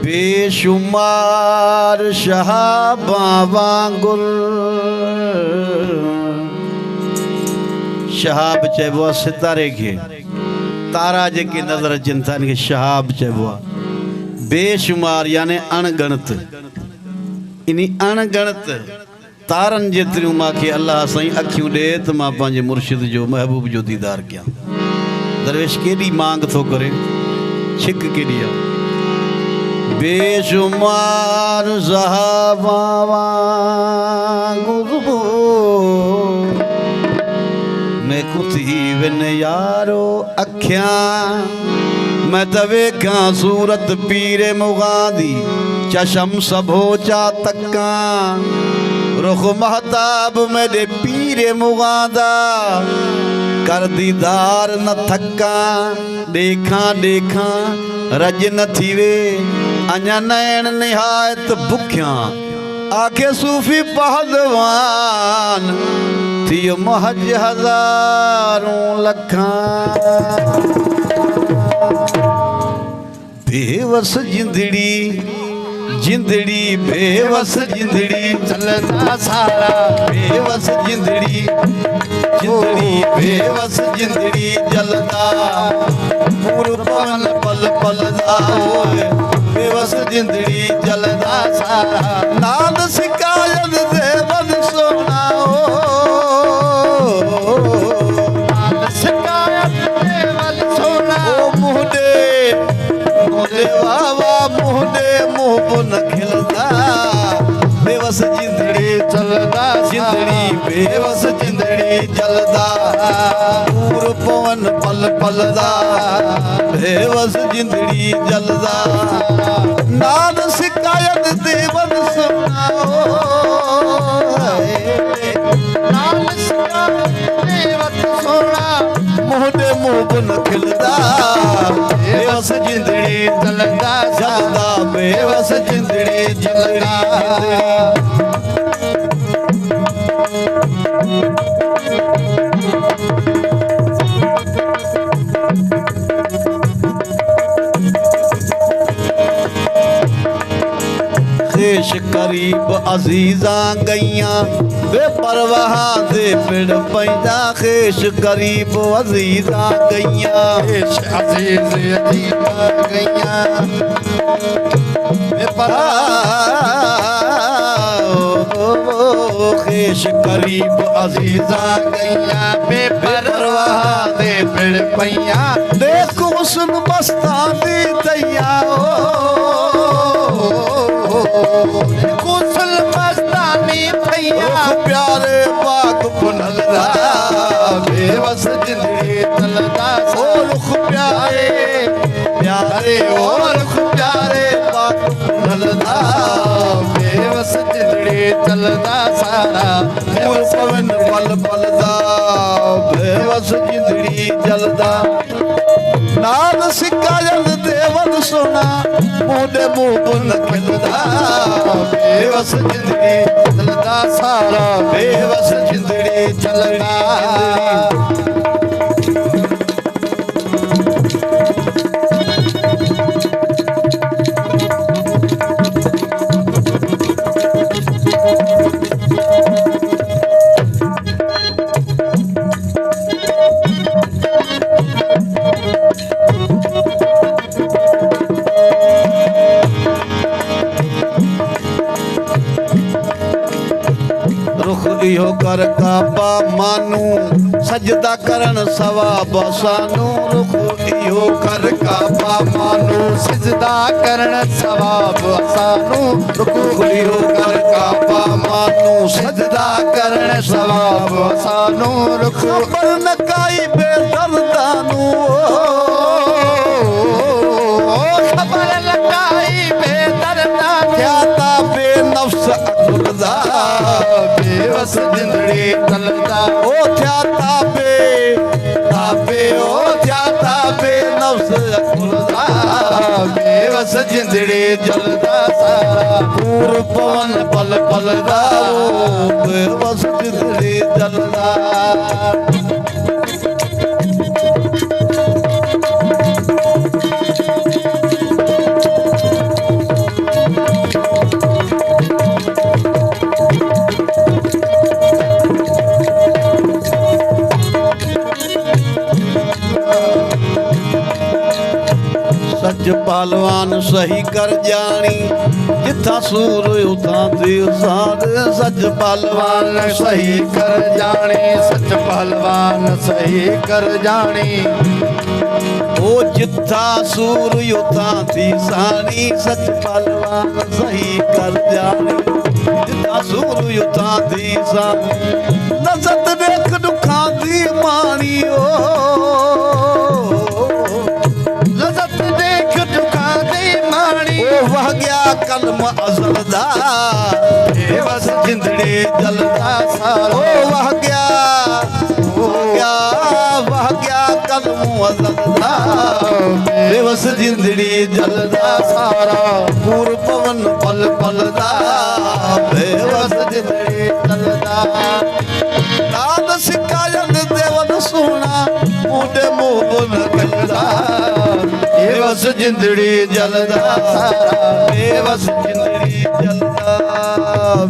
बेशुमार शहाबा वांगुर शहाब चइबो आहे सितारे खे तारा जेके नज़र अचनि था इनखे शहाब चइबो आहे बेशुमार यानी अणगणत इन अणगणत तारनि जेतिरियूं मूंखे अल्लाह साईं अखियूं ॾे त मां पंहिंजे मुर्शिद जो महबूब जो दीदार कयां। दरवेश केॾी मांग थो करे छिक केॾी आहे। बेशुमार सहाबा मैं कुथी विन यारो अखियां मैं त वेखां सूरत पीरे मुगादी चशम सबो चा तकां रुख महताब मेरे पीरे मुगादा कर दीदार न थकां देखा देखा रज न थीवे अञा नैन निहायत भुखियां आखे सूफी पहलवान थियो महज हजारों लखां बेवस जिंदड़ी जिंदड़ी बेवस जिंदड़ी चलता सारा बेवस जिंदड़ी जिंदड़ी बेवस जिंदड़ी जलदा पूर पल पल पल बेवस जिंदड़ी जलदा सारा नाद शिकायत दे बद सोना नाद शिकायत दे बद सोना मुहदे मुहदे वावा मुहदे मुंह न खिलदा बेवस जिंदड़ी चलदा जिंदड़ी बेवस जिंदड़ी जलदा पूर पवन पल पलदा बेवस जिंदड़ी जलदा नाद शिकायत दे बद सुनाओ नाद शिकायत दे बद सुना मोहदे मुंह न खिलदा बेवस जिंदड़ी जलदा जलदा बेवस जिंदड़ी जलदा खेश करीब अजीजा गईया बेपरवाह दे पिड़ पैदा खेश करीब अजीजा गईया खेश अजीज अजीजा गईया खेश करीब अजीजा गईया बेपरवाह दे पिड़ पैया देखो सुन मस्तानी दैया कुशल मस्तानी भैया प्यारे पाक पुनलदा बेवस जिंदड़ी तलदा ओ रुख प्यारे प्यारे ओ रुख प्यारे पाक पुनलदा बेवस जिंदड़ी तलदा सारा पूर पवन पल पलदा बेवस जिंदड़ी जलदा नाद शिकायत देवद सोना मोदे मुंह न खिलदा बेवस जिंदड़ी चलदा सारा बेवस जिंदड़ी चलदा इहो कर काबा मानू सजदा करन सवाब सानू रुख इहो कर काबा मानू सजदा करन सवाब सानू रुख इहो कर काबा मानू सजदा करन सवाब सानू रुख खबर न काई बेदर्दानू खबर न काई बेदर्दा ख्याता बेनफ्स अकुलदा बेवस जिंदड़ी तलदा ओ थया ताबे ताबे ओ थया ताबे नफ्स अकुलदा बेवस जिंदड़ी जलदा सारा पूर पवन पल पलदा बेवस जिंदड़ी जलदा सच पहलवान सही कर जानी जिथा सूर उथा तीरसान सच पहलवान सही कर जानी सच पहलवान सही कर जानी ओ जिथा सूर उथा तीरसानी सच पहलवान सही कर जानी जिथा सूर उथा तीरसानी लज़त देख दुखां दी माणी लज़त देख दुखां दी माणी ओ वह गया कलम अज़ल दा बेवस जिंदड़ी जलदा सारा ओ वह गया कलम अज़ल दा बेवस जिंदड़ी जलदा सारा पूर पवन पल पल दा बेवस जिंदड़ी जलदा नाद सिकायत देवन सोना मुंडे मोह न कलदा बेवस जिंदड़ी जलदा सारा बेवस जिंदड़ी जलदा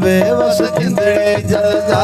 बेवस जिंदड़ी जलदा